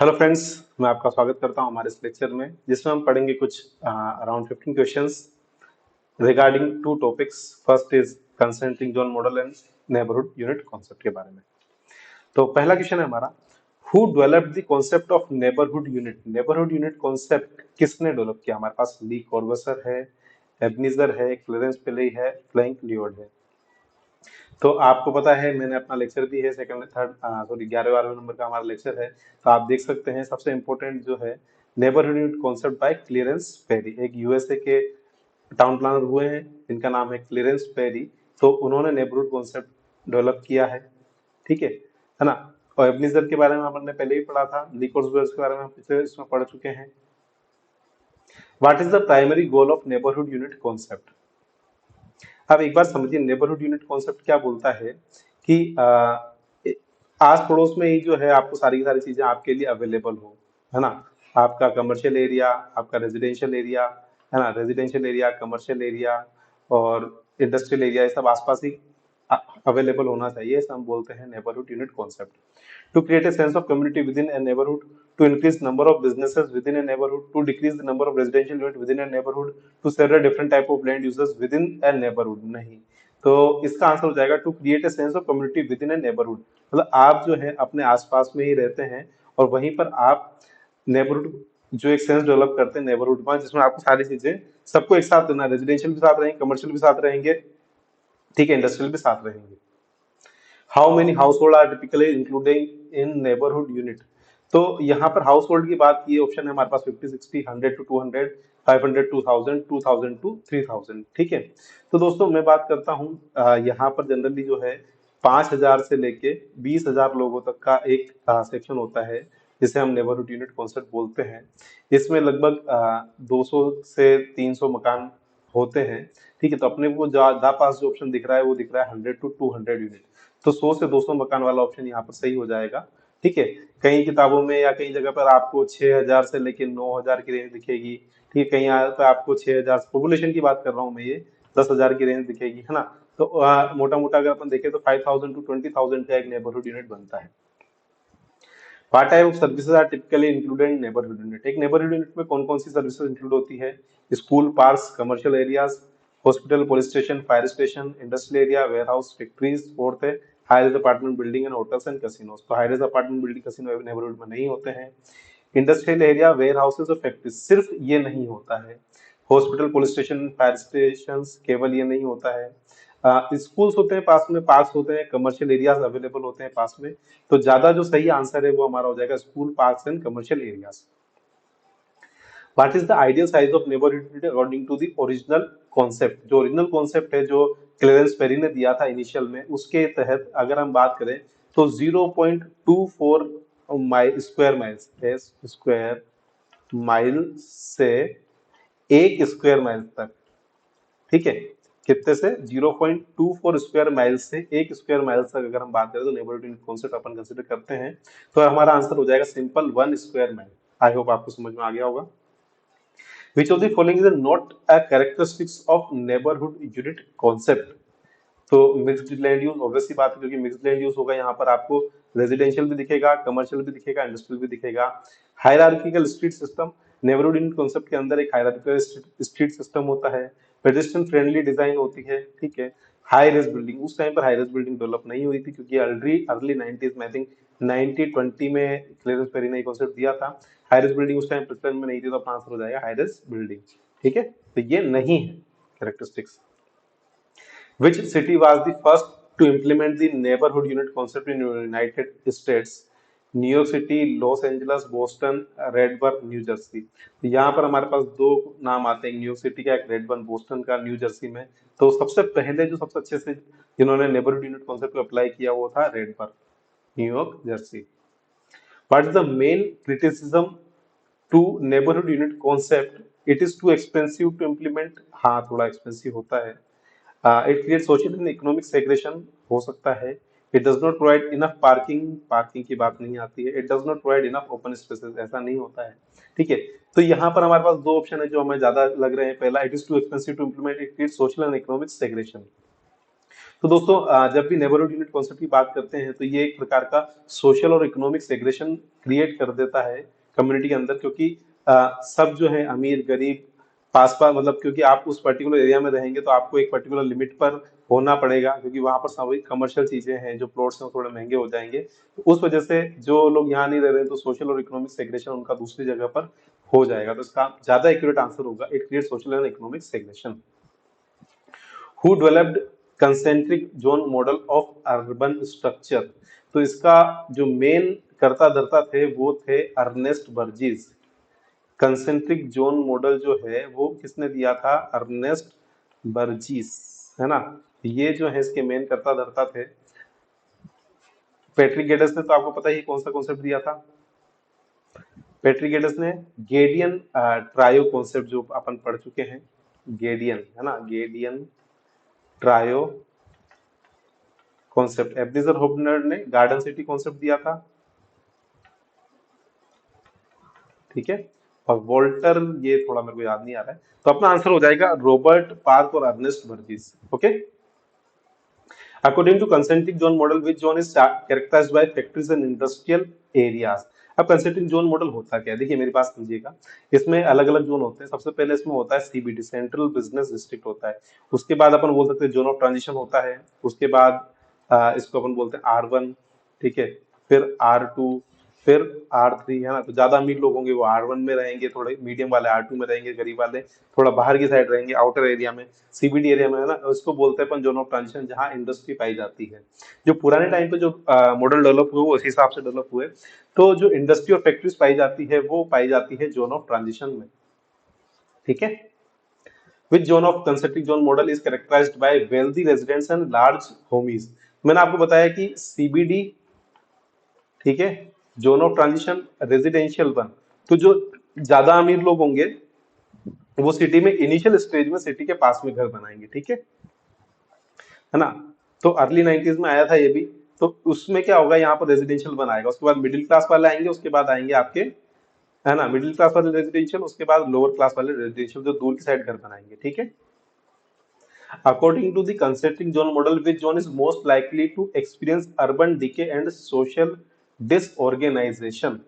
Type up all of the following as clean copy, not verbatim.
Hello friends, मैं आपका स्वागत करता हूं हमारे इस लेक्चर में जिसमें हम पढ़ेंगे कुछ around 15 questions regarding to topics. First is consenting zone model and neighbourhood unit concept के बारे में। तो पहला क्वेश्चन है हमारा, who developed the concept of neighbourhood unit. Neighbourhood unit concept किसने डेवलप किया? हमारे पास ली कॉर्बसर है, एबनीजर है, क्लेरेंस पिले है, फ्रैंक लियोड है। तो आपको पता है मैंने अपना लेक्चर भी है सेकंड थर्ड सॉरी 11वें नंबर का हमारा लेक्चर है। तो आप देख सकते हैं सबसे इम्पोर्टेंट जो है neighbourhood unit concept by Clarence Perry, एक यूएसए के टाउन प्लानर हुए हैं जिनका नाम है क्लीरेंस पेरी। तो उन्होंने नेबरहुड कॉन्सेप्ट डेवलप किया है, ठीक है ना। और एबनीजर के बारे में हमने पहले ही पढ़ा था, ली कॉर्बसर के बारे में हम पिछले इसमें पढ़ चुके हैं। What is the primary goal of neighbourhood unit concept? अब एक बार समझिए नेबरहुड यूनिट कॉन्सेप्ट क्या बोलता है कि आस पड़ोस में ही जो है आपको सारी की सारी चीजें आपके लिए अवेलेबल हो, है ना। आपका कमर्शियल एरिया, आपका रेजिडेंशियल एरिया, है ना, रेजिडेंशियल एरिया, कमर्शियल एरिया और इंडस्ट्रियल एरिया, ये सब आसपास ही अवेलेबल होना चाहिए। इसे हम बोलते हैं neighbourhood unit concept. To create a sense of community within a neighborhood, to increase number of businesses within a neighborhood, to decrease the number of residential unit within a neighborhood, to several different type of land uses within a neighborhood। नहीं, तो इसका answer हो जाएगा to create a sense of community within a neighbourhood. मतलब आप जो है अपने आसपास में ही रहते हैं और वहीं पर आप नेबरहुड जो एक सेंस डेवलप करते हैं नेबरहुड में, जिसमें आपको सारी चीजें सबको एक साथ देना, रेजिडेंशियल भी साथ रहेंगे, कमर्शियल भी साथ रहेंगे, ठीक है, इंडस्ट्रियल भी साथ रहेंगे। How many household are typically including in neighbourhood unit? तो यहाँ पर हाउस होल्ड की बात की, ऑप्शन है हमारे पास 50, 60, 100 to 200, 500 to 1000, 2000 to 3000, ठीक है। तो दोस्तों मैं बात करता हूँ यहाँ पर जनरली जो है 5000 से लेके 20,000 लोगों तक का एक सेक्शन होता है जिसे हम नेबरहुड यूनिट कॉन्सेप्ट बोलते हैं। इसमें लगभग 200 से 300 मकान होते हैं, ठीक है। तो अपने को ज्यादा पास जो ऑप्शन दिख रहा है वो दिख रहा है 100 to 200 यूनिट। तो 100 से 200 मकान वाला ऑप्शन यहाँ पर सही हो जाएगा, ठीक है। कई किताबों में या कई जगह पर आपको 6000 से लेकर 9000 की रेंज दिखेगी, ठीक है। कहीं पर आपको 6000, पॉपुलेशन की बात कर रहा हूँ मैं, ये 10,000 की रेंज दिखेगी, है ना। तो मोटा मोटा अगर अपन देखें तो 5000 to 20,000 का एक नेबरहुड यूनिट बनता है। What type of services are typically included in neighbourhood unit? एक नेबरहुड यूनिट में कौन कौन सी सर्विसेज इंक्लूड होती है? School, parks, commercial areas, hospital, police station, fire station, industrial area, warehouse, factories. Fourth है high apartment building and hotels and casinos. तो high apartment building, casino neighbourhood में नहीं होते हैं। इंडस्ट्रियल एरिया, वेयर हाउसेज और factories, सिर्फ ये नहीं होता है। Hospital, police station, fire station, केवल ये नहीं होता है। स्कूल्स होते हैं पास में, पार्क्स होते हैं, कमर्शियल एरियाज अवेलेबल होते हैं पास में। तो ज्यादा जो सही आंसर है वो हमारा हो जाएगा school, parks and commercial areas. What is the ideal size of neighbourhood according to the original concept? जो ओरिजिनल कॉन्सेप्ट है जो क्लेरेंस पेरी ने दिया था इनिशियल में, उसके तहत अगर हम बात करें तो 0.24 स्क्वायर माइल्स, स्क्वायर माइल से 1 स्क्वायर माइल तक, ठीक है। कितने से? 0.24 स्क्वायर माइल से 1 स्क्वायर माइल तक अगर हम बात करें तो नेबरहुड कॉन्सेप्ट अपन कंसिडर करते हैं। तो हमारा आंसर हो जाएगा simple 1 square mile. I hope आपको समझ में आ गया होगा। Which of the following is not a characteristics of neighborhood unit concept? तो मिक्स्ड लैंड यूज, ऑब्वियसली बात है, क्योंकि मिक्स्ड लैंड यूज होगा यहाँ पर आपको रेजिडेंशियल भी दिखेगा, कमर्शियल भी दिखेगा, इंडस्ट्रियल भी दिखेगा। Hierarchical street system, neighbourhood unit concept के अंदर एक हायरार्किकल स्ट्रीट सिस्टम होता है। पेडेस्ट्रियन फ्रेंडली डिजाइन होती है, ठीक है। हाई रेज बिल्डिंग, उस टाइम पर हाई रेज बिल्डिंग डेवलप नहीं हुई थी क्योंकि अर्ली 90s में, आई थिंक 1920 में क्लेरेंस पेरी ने कॉन्सेप्ट दिया था। हाई रेज बिल्डिंग उस टाइम प्रेफरेंस में नहीं थी, तो अपना आंसर हो जाएगा हाई रेज बिल्डिंग, ठीक है। तो ये नहीं है characteristics. Which city was the first to implement the neighborhood unit concept in United States? New York city, Los Angeles, Boston, Radburn, New Jersey. तो यहाँ पर हमारे पास दो नाम आते हैं, न्यूयॉर्क सिटी का, एक रेडबर्न, बोस्टन का, न्यू जर्सी में। तो सबसे पहले जो सबसे अच्छे से जिन्होंने नेबरहुड यूनिट कॉन्सेप्ट को अप्लाई किया वो था Radburn, New York, Jersey. What is the main criticism to neighbourhood unit concept? It is too expensive to implement. हाँ, थोड़ा एक्सपेंसिव होता है। It create social and economic segregation, हो सकता है। It does not provide enough parking, parking की बात नहीं आती है। It does not provide enough open spaces, ऐसा नहीं होता है, ठीक है। तो यहाँ पर हमारे पास दो ऑप्शन है जो हमें ज्यादा लग रहे हैं। पहला, it is too expensive to implement, it create social and economic segregation. तो दोस्तों जब भी नेबरहुड यूनिट कॉन्सेप्ट की बात करते हैं तो ये एक प्रकार का सोशल और इकोनॉमिक सेग्रेशन क्रिएट कर देता है कम्युनिटी के अंदर, क्योंकि सब जो है अमीर गरीब पास पास, मतलब क्योंकि आप उस पर्टिकुलर एरिया में रहेंगे तो आपको एक पर्टिकुलर लिमिट पर होना पड़ेगा, क्योंकि वहां पर सभी कमर्शियल चीजें हैं, जो प्लॉट्स हैं वो थोड़े महंगे हो जाएंगे। तो उस वजह से जो लोग यहाँ नहीं रह रहे हैं तो सोशल और इकोनॉमिक सेग्रेशन उनका दूसरी जगह पर हो जाएगा। तो इसका ज्यादा एक्यूरेट आंसर होगा, it create social and economic segregation. Who developed concentric zone model of urban structure? तो इसका जो मेन कर्ता धर्ता थे वो थे अर्नेस्ट बर्जीज। कंसेंट्रिक जोन मॉडल जो है वो किसने दिया था? अर्नेस्ट बर्जीस, है ना। ये जो है इसके मेन कर्ता धर्ता थे। पैट्रिक गेडस ने तो आपको पता ही कौन सा कॉन्सेप्ट दिया था। पैट्रिक गेडस ने गेडियन ट्रायो कॉन्सेप्ट जो अपन पढ़ चुके हैं, गेडियन, है ना, गेडियन ट्रायो कॉन्सेप्ट। एब्नेजर होबनर ने गार्डन सिटी कॉन्सेप्ट दिया था, ठीक है। और वोल्टर, ये थोड़ा मेरे को याद नहीं आ रहा है, तो अपना आंसर हो जाएगा रॉबर्ट पार्क और Ernest Burgess. Okay. According to concentric zone model, which zone is characterised by factories and industrial areas? अब कंसेंट्रिक जोन मॉडल होता क्या है? देखिए मेरी बात समझिएगा, इसमें अलग अलग जोन होते हैं। सबसे पहले इसमें होता है सीबीडी, सेंट्रल बिजनेस डिस्ट्रिक्ट होता है। उसके बाद अपन बोल सकते हैं जोन ऑफ ट्रांजिशन होता है। उसके बाद इसको अपन बोलते हैं R1, ठीक है। फिर R2, फिर R3, है ना। तो ज्यादा अमीर लोग होंगे वो R1 में रहेंगे, थोड़े मीडियम वाले R2 में रहेंगे, गरीब वाले थोड़ा बाहर की साइड रहेंगे, आउटर एरिया में, सीबीडी एरिया में, है ना। उसको बोलते हैं अपन जोन ऑफ ट्रांजिशन, जहां इंडस्ट्री पाई जाती है। जो पुराने टाइम पे जो मॉडल डेवलप हुए वो उस हिसाब से डेवलप हुए। तो जो इंडस्ट्री और फैक्ट्रीज पाई जाती है वो पाई जाती है जोन ऑफ ट्रांजिशन में, ठीक है। Which zone of concentric zone model is characterised by wealthy residents and large homes? मैंने आपको बताया कि सीबीडी, ठीक है, zone of transition, residential one. तो जो ज्यादा अमीर लोग होंगे वो सिटी में इनिशियल स्टेज में सिटी के पास में घर बनाएंगे, ठीक है ना। तो अर्ली 90s में आया था ये भी। तो उसमें क्या होगा, यहाँ पर रेजिडेंशियल बनाएगा, उसके बाद मिडिल क्लास वाले आएंगे, उसके बाद आएंगे आपके, है ना, मिडिल क्लास वाले रेजिडेंशियल, उसके बाद लोअर क्लास वाले रेजिडेंशियल, जो दूर की साइड घर बनाएंगे, ठीक है। According to the concentric zone model, which zone is most likely to experience urban decay and social disorganisation?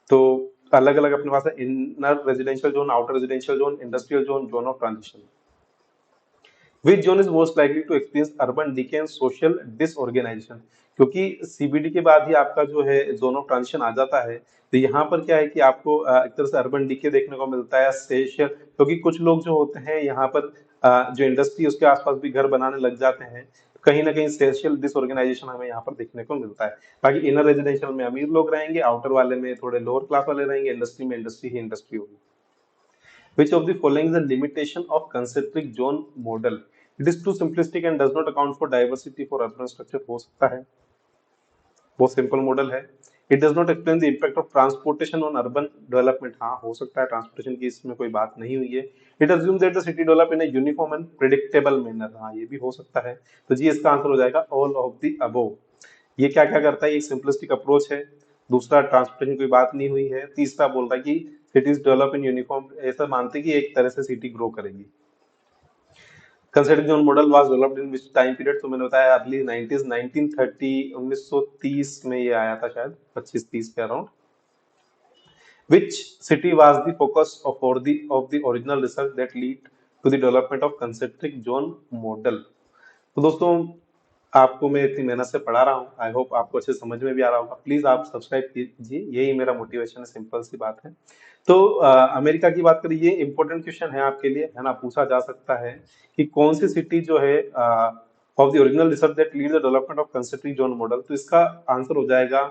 तो अलग अलग अपने पास है, inner residential zone, outer residential zone, industrial zone, zone of transition. Which zone is most likely to experience urban decay and social disorganisation? क्योंकि CBD के बाद ही आपका जो है जोन ऑफ ट्रांजिशन आ जाता है। तो यहाँ पर क्या है कि आपको एक तरह से अर्बन डिके देखने को मिलता है, सोशल, क्योंकि कुछ लोग जो होते हैं यहाँ पर जो इंडस्ट्री उसके आसपास भी घर बनाने लग जाते हैं। कहीं ना कहीं सोशल डिसऑर्गेनाइजेशन हमें यहाँ पर देखने को मिलता है। बाकी इनर रेजिडेंशियल में अमीर लोग रहेंगे, आउटर वाले में थोड़े लोअर क्लास वाले रहेंगे, इंडस्ट्री में इंडस्ट्री ही इंडस्ट्री होगी। Which of the following is a limitation of concentric zone model? It is too simplistic and does not account for diversity for urban structure. हो सकता है, वो सिंपल मॉडल है। It does not explain the impact of transportation on urban development. हाँ, हो सकता है, transportation की इसमें कोई बात नहीं हुई है। It assumes that the city develop in a uniform and predictable manner. हाँ, ये भी हो सकता है। तो जी इसका आंसर हो जाएगा all of the above। ये क्या क्या करता है, एक सिंपलिस्टिक अप्रोच है। दूसरा, ट्रांसपोर्टेशन कोई बात नहीं हुई है। तीसरा बोल रहा है कि सिटीज डेवलप इन यूनिफॉर्म, ऐसा मानते हैं कि एक तरह से सिटी ग्रो करेगी। Concentric zone model was developed in which time period? तो मैंने बताया अर्ली 90s, 1930, 1930 में ये आया था शायद, 25-30 के around. Which city was the focus of the original research that lead to the development of concentric zone model? तो दोस्तों आपको मैं इतनी मेहनत से पढ़ा रहा हूँ, आई होप आपको अच्छे समझ में भी आ रहा होगा। प्लीज आप सब्सक्राइब कीजिए, यही मेरा मोटिवेशन है, सिंपल सी बात है। तो अमेरिका की बात करें, ये इंपॉर्टेंट क्वेश्चन है आपके लिए, है ना, पूछा जा सकता है कि कौन सी सिटी जो है of the original research that lead the development of concentric zone model? तो इसका आंसर हो जाएगा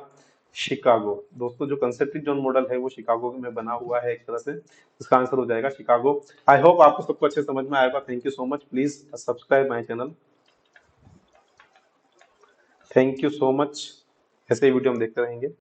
शिकागो। दोस्तों जो कंसेंट्रिक जोन मॉडल है वो शिकागो में बना हुआ है एक तरह से, इसका आंसर हो जाएगा शिकागो। आई होप आपको सबको अच्छे समझ में आएगा। Thank you so much, please subscribe my channel. Thank you so much, ऐसे ही वीडियो हम देखते रहेंगे।